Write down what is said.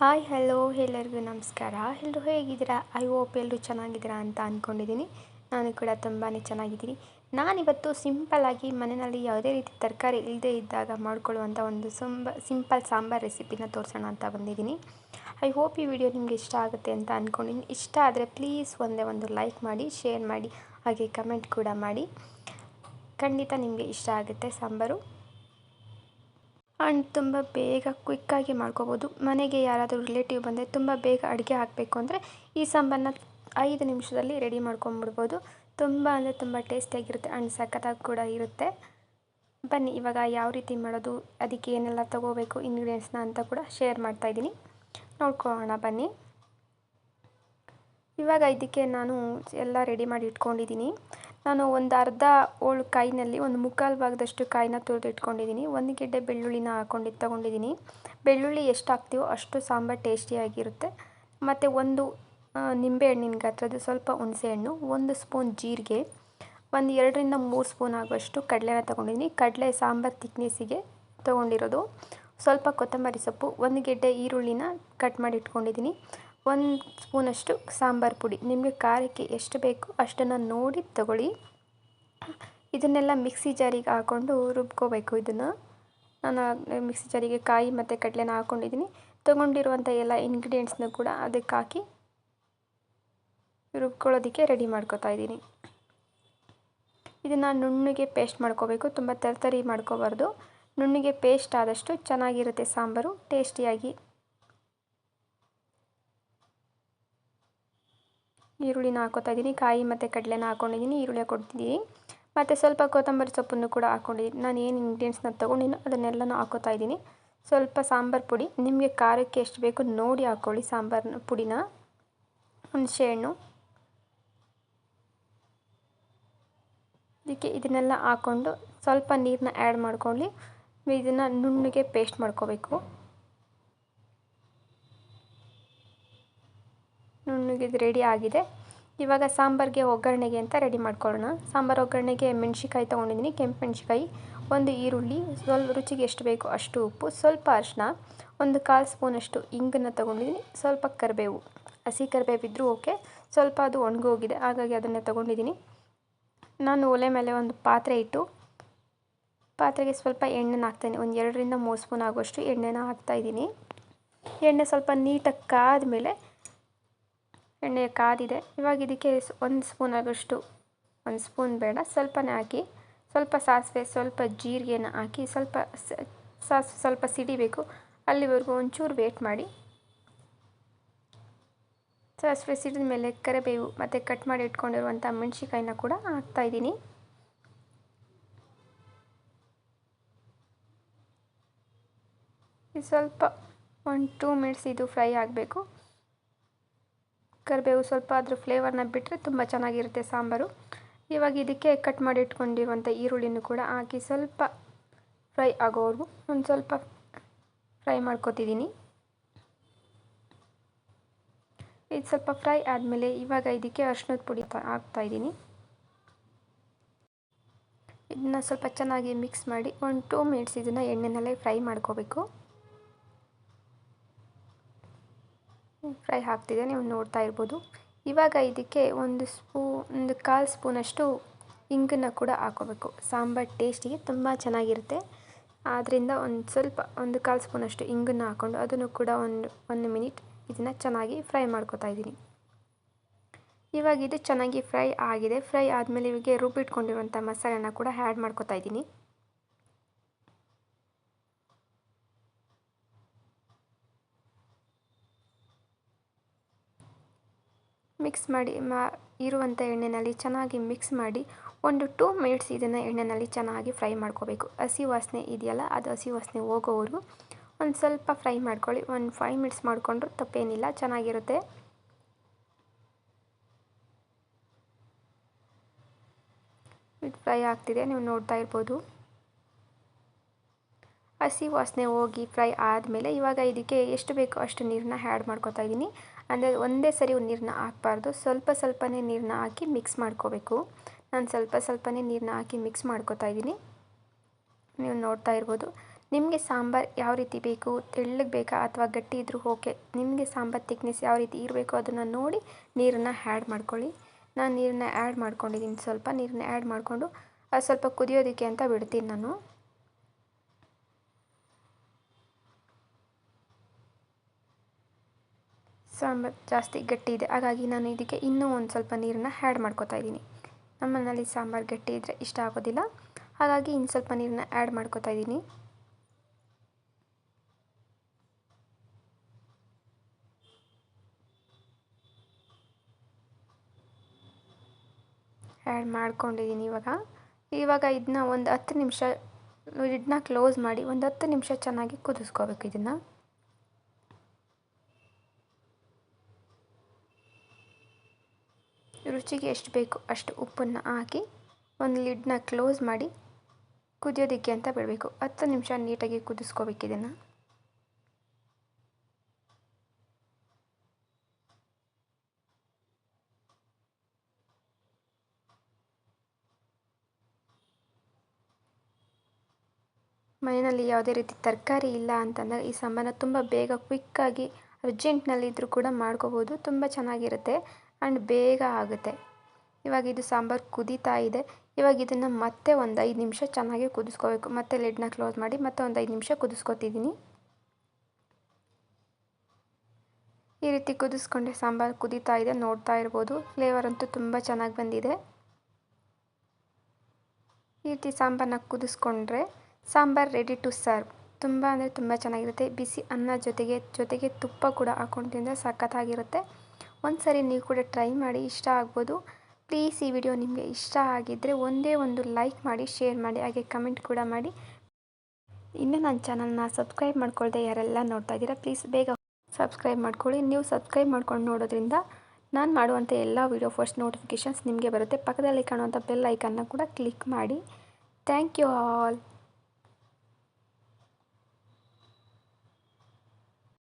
Hi hello ಎಲ್ಲರಿಗೂ ನಮಸ್ಕಾರ. ಎಲ್ಲರೂ ಹೇಗಿದ್ದೀರಾ? ಐ ಹೋಪ್ ಎಲ್ಲರೂ ಚೆನ್ನಾಗಿದ್ದೀರಾ ಅಂತ ಅಂದ್ಕೊಂಡಿದ್ದೀನಿ. ನಾನು ಕೂಡ ತುಂಬಾ ಚೆನ್ನಾಗಿದ್ದೀನಿ. ನಾನಿವತ್ತು ಸಿಂಪಲ್ಲಾಗಿ ಮನೆಯಲ್ಲಿ ಯಾವುದೇ ರೀತಿ ತರಕಾರಿ ಇಲ್ಲದೇ ಇದ್ದಾಗ ಮಾಡ್ಕೊಳ್ಳುವಂಥ ಒಂದು ಸಿಂಪಲ್ ಸಾಂಬಾರು ರೆಸಿಪಿನ ತೋರಿಸೋಣ ಅಂತ ಬಂದಿದ್ದೀನಿ. ಐ ಹೋಪ್ ಈ ವಿಡಿಯೋ ನಿಮಗೆ ಇಷ್ಟ ಆಗುತ್ತೆ ಅಂತ ಅಂದ್ಕೊಂಡಿದ್ದೀನಿ. ಇಷ್ಟ ಆದರೆ ಪ್ಲೀಸ್ ಒಂದೇ ಒಂದು ಲೈಕ್ ಮಾಡಿ, ಶೇರ್ ಮಾಡಿ, ಹಾಗೆ ಕಮೆಂಟ್ ಕೂಡ ಮಾಡಿ. ಖಂಡಿತ ನಿಮಗೆ ಇಷ್ಟ ಆಗುತ್ತೆ ಸಾಂಬಾರು. ಆ್ಯಂಡ್ ತುಂಬ ಬೇಗ ಕ್ವಿಕ್ಕಾಗಿ ಮಾಡ್ಕೋಬೋದು. ಮನೆಗೆ ಯಾರಾದರೂ ರಿಲೇಟಿವ್ ಬಂದರೆ ತುಂಬ ಬೇಗ ಅಡುಗೆ ಹಾಕಬೇಕು ಅಂದರೆ ಈ ಸಾಂಬಾರನ್ನ 5 ನಿಮಿಷದಲ್ಲಿ ರೆಡಿ ಮಾಡ್ಕೊಂಬಿಡ್ಬೋದು. ತುಂಬ ಅಂದರೆ ತುಂಬ ಟೇಸ್ಟಿಯಾಗಿರುತ್ತೆ ಆ್ಯಂಡ್ ಸಖತ್ತಾಗಿ ಕೂಡ ಇರುತ್ತೆ. ಬನ್ನಿ ಇವಾಗ ಯಾವ ರೀತಿ ಮಾಡೋದು, ಅದಕ್ಕೆ ಏನೆಲ್ಲ ತೊಗೋಬೇಕು ಇಂಗ್ರೀಡಿಯೆಂಟ್ಸ್ನ ಅಂತ ಕೂಡ ಶೇರ್ ಮಾಡ್ತಾಯಿದ್ದೀನಿ. ನೋಡ್ಕೊಳ್ಳೋಣ ಬನ್ನಿ. ಇವಾಗ ಇದಕ್ಕೆ ನಾನು ಎಲ್ಲ ರೆಡಿ ಮಾಡಿ ಇಟ್ಕೊಂಡಿದ್ದೀನಿ. ನಾನು ಒಂದು ಅರ್ಧ ಹೋಳು ಕಾಯಿನಲ್ಲಿ ಒಂದು ಮುಕ್ಕಾಲು ಭಾಗದಷ್ಟು ಕಾಯಿನ ತುರಿದು ಇಟ್ಕೊಂಡಿದ್ದೀನಿ. 1 ಗೆಡ್ಡೆ ಬೆಳ್ಳುಳ್ಳಿನ ತೊಗೊಂಡಿದ್ದೀನಿ. ಬೆಳ್ಳುಳ್ಳಿ ಎಷ್ಟು ಹಾಕ್ತೀವೋ ಅಷ್ಟು ಸಾಂಬಾರು ಟೇಸ್ಟಿಯಾಗಿರುತ್ತೆ. ಮತ್ತು ಒಂದು ನಿಂಬೆಹಣ್ಣಿನ ಗಾತ್ರದ್ದು ಸ್ವಲ್ಪ ಹುಣಸೆಹಣ್ಣು, 1 ಸ್ಪೂನ್ ಜೀರಿಗೆ, ಒಂದು 2ರಿಂದ 3 ಸ್ಪೂನ್ ಆಗುವಷ್ಟು ಕಡಲೆನ ತೊಗೊಂಡಿದ್ದೀನಿ. ಕಡಲೆ ಸಾಂಬಾರು ತಿಕ್ನೆಸ್ಸಿಗೆ ತೊಗೊಂಡಿರೋದು. ಸ್ವಲ್ಪ ಕೊತ್ತಂಬರಿ ಸೊಪ್ಪು, 1 ಗೆಡ್ಡೆ ಈರುಳ್ಳಿನ ಕಟ್ ಮಾಡಿ ಇಟ್ಕೊಂಡಿದ್ದೀನಿ. 1 ಸ್ಪೂನಷ್ಟು ಸಾಂಬಾರು ಪುಡಿ. ನಿಮಗೆ ಖಾರಕ್ಕೆ ಎಷ್ಟು ಬೇಕು ಅಷ್ಟನ್ನು ನೋಡಿ ತಗೊಳ್ಳಿ. ಇದನ್ನೆಲ್ಲ ಮಿಕ್ಸಿ ಜಾರಿಗೆ ಹಾಕ್ಕೊಂಡು ರುಬ್ಕೋಬೇಕು. ಇದನ್ನು ನಾನು ಮಿಕ್ಸಿ ಜಾರಿಗೆ ಕಾಯಿ ಮತ್ತು ಕಡಲೆನ ಹಾಕ್ಕೊಂಡಿದ್ದೀನಿ. ತೊಗೊಂಡಿರುವಂಥ ಎಲ್ಲ ಇಂಗ್ರೀಡಿಯೆಂಟ್ಸ್ನ ಕೂಡ ಅದಕ್ಕೆ ಹಾಕಿ ರುಬ್ಕೊಳ್ಳೋದಕ್ಕೆ ರೆಡಿ ಮಾಡ್ಕೊತಾ ಇದ್ದೀನಿ. ಇದನ್ನು ನುಣ್ಣಗೆ ಪೇಸ್ಟ್ ಮಾಡ್ಕೋಬೇಕು. ತುಂಬ ತರಿ ಮಾಡ್ಕೋಬಾರ್ದು. ನುಣ್ಣಗೆ ಪೇಸ್ಟ್ ಆದಷ್ಟು ಚೆನ್ನಾಗಿರುತ್ತೆ ಸಾಂಬಾರು ಟೇಸ್ಟಿಯಾಗಿ. ಈರುಳ್ಳಿನ ಹಾಕೋತಾ ಇದ್ದೀನಿ. ಕಾಯಿ ಮತ್ತು ಕಡಲೆನ ಹಾಕ್ಕೊಂಡಿದ್ದೀನಿ. ಈರುಳ್ಳಿ ಹಾಕ್ಕೊಡ್ತಿದ್ದೀನಿ. ಮತ್ತು ಸ್ವಲ್ಪ ಕೊತ್ತಂಬರಿ ಸೊಪ್ಪನ್ನು ಕೂಡ ಹಾಕ್ಕೊಂಡಿದ್ದೀನಿ. ನಾನು ಏನು ಇಂಗ್ರೀಡಿಯೆಂಟ್ಸ್ನ ತೊಗೊಂಡಿನೋ ಅದನ್ನೆಲ್ಲನೂ ಹಾಕೋತಾ ಇದ್ದೀನಿ. ಸ್ವಲ್ಪ ಸಾಂಬಾರು ಪುಡಿ, ನಿಮಗೆ ಖಾರಕ್ಕೆ ಎಷ್ಟು ಬೇಕು ನೋಡಿ ಹಾಕ್ಕೊಳ್ಳಿ ಸಾಂಬಾರನ್ನ ಪುಡಿನ. ಹುಣಸೆಹಣ್ಣು, ಇದಕ್ಕೆ ಇದನ್ನೆಲ್ಲ ಹಾಕ್ಕೊಂಡು ಸ್ವಲ್ಪ ನೀರನ್ನ ಆ್ಯಡ್ ಮಾಡ್ಕೊಳ್ಳಿ. ಇದನ್ನು ನುಣ್ಣಗೆ ಪೇಸ್ಟ್ ಮಾಡ್ಕೋಬೇಕು. ನುಣ್ಣಗೆ ಇದು ರೆಡಿ ಆಗಿದೆ. ಇವಾಗ ಸಾಂಬಾರಿಗೆ ಒಗ್ಗರಣೆಗೆ ಅಂತ ರೆಡಿ ಮಾಡ್ಕೊಳ್ಳೋಣ. ಸಾಂಬಾರು ಒಗ್ಗರಣೆಗೆ ಮೆಣಸಿಕಾಯಿ ತೊಗೊಂಡಿದ್ದೀನಿ, ಕೆಂಪು ಮೆಣಸಿಕಾಯಿ, 1 ಈರುಳ್ಳಿ, ಸ್ವಲ್ಪ ರುಚಿಗೆ ಎಷ್ಟು ಬೇಕು ಅಷ್ಟು ಉಪ್ಪು, ಸ್ವಲ್ಪ ಅರಿಶಿನ, 1/4 ಸ್ಪೂನಷ್ಟು ಇಂಗನ್ನು ತೊಗೊಂಡಿದ್ದೀನಿ, ಸ್ವಲ್ಪ ಕರಿಬೇವು, ಹಸಿ ಕರಿಬೇವಿದ್ರೂ ಓಕೆ. ಸ್ವಲ್ಪ ಅದು ಒಣಗೋಗಿದೆ ಹಾಗಾಗಿ ಅದನ್ನೇ ತೊಗೊಂಡಿದ್ದೀನಿ. ನಾನು ಒಲೆ ಮೇಲೆ ಒಂದು ಪಾತ್ರೆ ಇಟ್ಟು ಪಾತ್ರೆಗೆ ಸ್ವಲ್ಪ ಎಣ್ಣೆನ ಹಾಕ್ತಾಯಿದ್ದೀನಿ. ಒಂದು 2ರಿಂದ 3 ಸ್ಪೂನ್ ಆಗುವಷ್ಟು ಎಣ್ಣೆನ ಹಾಕ್ತಾಯಿದ್ದೀನಿ. ಎಣ್ಣೆ ಸ್ವಲ್ಪ ನೀಟಾಗಿ ಕಾದ ಮೇಲೆ, ಎಣ್ಣೆ ಕಾದಿದೆ. ಇವಾಗ ಇದಕ್ಕೆ 1 ಸ್ಪೂನ್ ಆಗೋಷ್ಟು, 1 ಸ್ಪೂನ್ ಬೇಡ ಸ್ವಲ್ಪನೇ ಹಾಕಿ, ಸ್ವಲ್ಪ ಸಾಸಿವೆ, ಸ್ವಲ್ಪ ಜೀರಿಗೆನ ಹಾಕಿ, ಸಾಸಿವೆ ಸ್ವಲ್ಪ ಸಿಡಿಬೇಕು ಅಲ್ಲಿವರೆಗೂ ಒಂಚೂರು ವೇಟ್ ಮಾಡಿ. ಸಾಸಿವೆ ಸಿಡಿದ ಮೇಲೆ ಕರಿಬೇವು ಮತ್ತು ಕಟ್ ಮಾಡಿ ಇಟ್ಕೊಂಡಿರುವಂಥ ಮೆಣಸಿಕಾಯಿನ ಕೂಡ ಹಾಕ್ತಾಯಿದ್ದೀನಿ. ಇದು ಸ್ವಲ್ಪ 1-2 ಮಿನಿಟ್ಸ್ ಇದು ಫ್ರೈ ಆಗಬೇಕು. ಕರಿಬೇವು ಸ್ವಲ್ಪ ಅದ್ರ ಫ್ಲೇವರ್ನ ಬಿಟ್ಟರೆ ತುಂಬ ಚೆನ್ನಾಗಿರುತ್ತೆ ಸಾಂಬಾರು. ಇವಾಗ ಇದಕ್ಕೆ ಕಟ್ ಮಾಡಿ ಇಟ್ಕೊಂಡಿರುವಂಥ ಈರುಳ್ಳಿನೂ ಕೂಡ ಹಾಕಿ ಸ್ವಲ್ಪ ಫ್ರೈ ಆಗೋವರೆಗೂ ಒಂದು ಸ್ವಲ್ಪ ಫ್ರೈ ಮಾಡ್ಕೊತಿದ್ದೀನಿ. ಇದು ಸ್ವಲ್ಪ ಫ್ರೈ ಆದಮೇಲೆ ಇವಾಗ ಇದಕ್ಕೆ ಅರಿಶಿನದ ಪುಡಿ ಹಾಕ್ತಾಯಿದ್ದೀನಿ. ಇದನ್ನ ಸ್ವಲ್ಪ ಚೆನ್ನಾಗಿ ಮಿಕ್ಸ್ ಮಾಡಿ 1-2 ಮಿನಿಟ್ಸ್ ಇದನ್ನು ಎಣ್ಣೆನಲ್ಲೇ ಫ್ರೈ ಮಾಡ್ಕೋಬೇಕು. ಫ್ರೈ ಆಗ್ತಿದೆ, ನೀವು ನೋಡ್ತಾ ಇರ್ಬೋದು. ಇವಾಗ ಇದಕ್ಕೆ 1/4 ಸ್ಪೂನಷ್ಟು ಇಂಗನ್ನು ಕೂಡ ಹಾಕೋಬೇಕು. ಸಾಂಬಾರು ಟೇಸ್ಟಿಗೆ ತುಂಬ ಚೆನ್ನಾಗಿರುತ್ತೆ. ಆದ್ದರಿಂದ ಸ್ವಲ್ಪ 1/4 ಸ್ಪೂನಷ್ಟು ಇಂಗನ್ನು ಹಾಕ್ಕೊಂಡು ಅದನ್ನು ಕೂಡ ಒಂದು ಮಿನಿಟ್ ಇದನ್ನು ಚೆನ್ನಾಗಿ ಫ್ರೈ ಮಾಡ್ಕೊತಾ ಇದ್ದೀನಿ. ಇವಾಗ ಇದು ಚೆನ್ನಾಗಿ ಫ್ರೈ ಆಗಿದೆ. ಫ್ರೈ ಆದಮೇಲೆ ಇವಾಗ ರುಬ್ಬಿಟ್ಕೊಂಡಿರುವಂಥ ಮಸಾಲೆನ ಕೂಡ ಆ್ಯಡ್ ಮಾಡ್ಕೊತಾ ಇದ್ದೀನಿ. ಮಿಕ್ಸ್ ಮಾಡಿ ಇರುವಂಥ ಎಣ್ಣೆಯಲ್ಲಿ ಚೆನ್ನಾಗಿ ಮಿಕ್ಸ್ ಮಾಡಿ 1-2 ಮಿನಿಟ್ಸ್ ಇದನ್ನು ಎಣ್ಣೆಯಲ್ಲಿ ಚೆನ್ನಾಗಿ ಫ್ರೈ ಮಾಡ್ಕೋಬೇಕು. ಹಸಿ ವಾಸನೆ ಇದೆಯಲ್ಲ, ಅದು ಹಸಿ ವಾಸನೆ ಹೋಗೋವರೆಗೂ ಒಂದು ಸ್ವಲ್ಪ ಫ್ರೈ ಮಾಡ್ಕೊಳ್ಳಿ. 5 ಮಿನಿಟ್ಸ್ ಮಾಡಿಕೊಂಡ್ರೂ ತಪ್ಪೇನಿಲ್ಲ, ಚೆನ್ನಾಗಿರುತ್ತೆ. ಇದು ಫ್ರೈ ಆಗ್ತಿದೆ, ನೀವು ನೋಡ್ತಾ ಇರ್ಬೋದು. ಹಸಿ ವಾಸನೆ ಹೋಗಿ ಫ್ರೈ ಆದಮೇಲೆ ಇವಾಗ ಇದಕ್ಕೆ ಎಷ್ಟು ಬೇಕೋ ಅಷ್ಟು ನೀರನ್ನ ಆ್ಯಡ್ ಮಾಡ್ಕೊತಾ ಇದ್ದೀನಿ. ಅಂದರೆ ಒಂದೇ ಸರಿ ನೀರನ್ನ ಹಾಕಬಾರ್ದು, ಸ್ವಲ್ಪನೇ ನೀರನ್ನ ಹಾಕಿ ಮಿಕ್ಸ್ ಮಾಡ್ಕೋಬೇಕು. ನಾನು ಸ್ವಲ್ಪನೇ ನೀರನ್ನ ಹಾಕಿ ಮಿಕ್ಸ್ ಮಾಡ್ಕೊತಾ ಇದ್ದೀನಿ, ನೀವು ನೋಡ್ತಾ ಇರ್ಬೋದು. ನಿಮಗೆ ಸಾಂಬಾರು ಯಾವ ರೀತಿ ಬೇಕು, ತೆಳ್ಳಗೆ ಬೇಕಾ ಅಥವಾ ಗಟ್ಟಿ ಇದ್ದರೂ ಓಕೆ. ನಿಮಗೆ ಸಾಂಬಾರು ತಿಕ್ನೆಸ್ ಯಾವ ರೀತಿ ಇರಬೇಕು ಅದನ್ನು ನೋಡಿ ನೀರನ್ನು ಆ್ಯಡ್ ಮಾಡ್ಕೊಳ್ಳಿ. ನಾನು ನೀರನ್ನ ಆ್ಯಡ್ ಮಾಡ್ಕೊಂಡಿದ್ದೀನಿ. ಸ್ವಲ್ಪ ನೀರನ್ನ ಆ್ಯಡ್ ಮಾಡಿಕೊಂಡು ಅದು ಸ್ವಲ್ಪ ಕುದಿಯೋದಕ್ಕೆ ಅಂತ ಬಿಡ್ತೀನಿ ನಾನು. ಸಾಂಬಾರು ಜಾಸ್ತಿ ಗಟ್ಟಿ ಇದೆ, ಹಾಗಾಗಿ ನಾನು ಇದಕ್ಕೆ ಇನ್ನೂ ಒಂದು ಸ್ವಲ್ಪ ನೀರನ್ನು ಆ್ಯಡ್ ಮಾಡ್ಕೊತಾ ಇದ್ದೀನಿ. ನಮ್ಮ ಮನೇಲಿ ಸಾಂಬಾರು ಗಟ್ಟಿ ಇದ್ದರೆ ಇಷ್ಟ ಆಗೋದಿಲ್ಲ, ಹಾಗಾಗಿ ಇನ್ನು ಸ್ವಲ್ಪ ನೀರನ್ನ ಆ್ಯಡ್ ಮಾಡ್ಕೊತಾ ಇದ್ದೀನಿ. ಆ್ಯಡ್ ಮಾಡ್ಕೊಂಡಿದ್ದೀನಿ. ಇವಾಗ ಇದನ್ನ ಒಂದು 10 ನಿಮಿಷ ಲಿಡ್ನ ಕ್ಲೋಸ್ ಮಾಡಿ ಒಂದು 10 ನಿಮಿಷ ಚೆನ್ನಾಗಿ ಕುದಿಸ್ಕೋಬೇಕು. ಇದನ್ನು ರುಚಿಗೆ ಎಷ್ಟು ಬೇಕು ಅಷ್ಟು ಉಪ್ಪನ್ನು ಹಾಕಿ ಒಂದು ಲಿಡ್ನ ಕ್ಲೋಸ್ ಮಾಡಿ ಕುದಿಯೋದಕ್ಕೆ ಅಂತ ಬಿಡಬೇಕು. 10 ನಿಮಿಷ ನೀಟಾಗಿ ಕುದಿಸ್ಕೋಬೇಕು ಇದನ್ನು. ಮನೆಯಲ್ಲಿ ಯಾವುದೇ ರೀತಿ ತರಕಾರಿ ಇಲ್ಲ ಅಂತಂದರೆ ಈ ಸಾಂಬಾರನ್ನ ತುಂಬ ಬೇಗ ಕ್ವಿಕ್ಕಾಗಿ ಅರ್ಜೆಂಟ್ನಲ್ಲಿದ್ದರೂ ಕೂಡ ಮಾಡ್ಕೋಬೋದು. ತುಂಬ ಚೆನ್ನಾಗಿರುತ್ತೆ ಆ್ಯಂಡ್ ಬೇಗ ಆಗುತ್ತೆ. ಇವಾಗ ಇದು ಸಾಂಬಾರು ಕುದೀತಾ ಇದೆ. ಇವಾಗ ಇದನ್ನು ಮತ್ತೆ ಒಂದು 5 ನಿಮಿಷ ಚೆನ್ನಾಗಿ ಕುದಿಸ್ಕೋಬೇಕು. ಮತ್ತೆ ಲಿಡ್ನ ಕ್ಲೋಸ್ ಮಾಡಿ ಮತ್ತೆ ಒಂದು 5 ನಿಮಿಷ ಕುದಿಸ್ಕೊತಿದ್ದೀನಿ. ಈ ರೀತಿ ಕುದಿಸ್ಕೊಂಡೆ ಸಾಂಬಾರು ಕುದೀತಾ ಇದೆ, ನೋಡ್ತಾ ಇರ್ಬೋದು. ಫ್ಲೇವರ್ ಅಂತೂ ತುಂಬ ಚೆನ್ನಾಗಿ ಬಂದಿದೆ. ಈ ರೀತಿ ಸಾಂಬಾರನ್ನ ಕುದಿಸ್ಕೊಂಡ್ರೆ ಸಾಂಬಾರು ರೆಡಿ ಟು ಸರ್ವ್. ತುಂಬ ಅಂದರೆ ತುಂಬ ಚೆನ್ನಾಗಿರುತ್ತೆ. ಬಿಸಿ ಅನ್ನ ಜೊತೆಗೆ ತುಪ್ಪ ಕೂಡ ಹಾಕೊಂಡು ತಿಂದರೆ ಸಖತ್ತಾಗಿರುತ್ತೆ. ಒಂದು ಸರಿ ನೀವು ಕೂಡ ಟ್ರೈ ಮಾಡಿ, ಇಷ್ಟ ಆಗ್ಬೋದು. ಪ್ಲೀಸ್ ಈ ವಿಡಿಯೋ ನಿಮಗೆ ಇಷ್ಟ ಆಗಿದ್ದರೆ ಒಂದೇ ಒಂದು ಲೈಕ್ ಮಾಡಿ, ಶೇರ್ ಮಾಡಿ, ಹಾಗೆ ಕಮೆಂಟ್ ಕೂಡ ಮಾಡಿ. ಇನ್ನು ನನ್ನ ಚಾನಲ್ನ ಸಬ್ಸ್ಕ್ರೈಬ್ ಮಾಡ್ಕೊಳ್ದೆ ಯಾರೆಲ್ಲ ನೋಡ್ತಾ ಇದ್ದೀರಾ ಪ್ಲೀಸ್ ಬೇಗ ಸಬ್ಸ್ಕ್ರೈಬ್ ಮಾಡ್ಕೊಳ್ಳಿ. ನೀವು ಸಬ್ಸ್ಕ್ರೈಬ್ ಮಾಡ್ಕೊಂಡು ನೋಡೋದ್ರಿಂದ ನಾನು ಮಾಡುವಂಥ ಎಲ್ಲ ವಿಡಿಯೋ ಫಸ್ಟ್ ನೋಟಿಫಿಕೇಷನ್ಸ್ ನಿಮಗೆ ಬರುತ್ತೆ. ಪಕ್ಕದಲ್ಲಿ ಕಾಣುವಂಥ ಬೆಲ್ ಐಕನ್ನ ಕೂಡ ಕ್ಲಿಕ್ ಮಾಡಿ. Thank you all.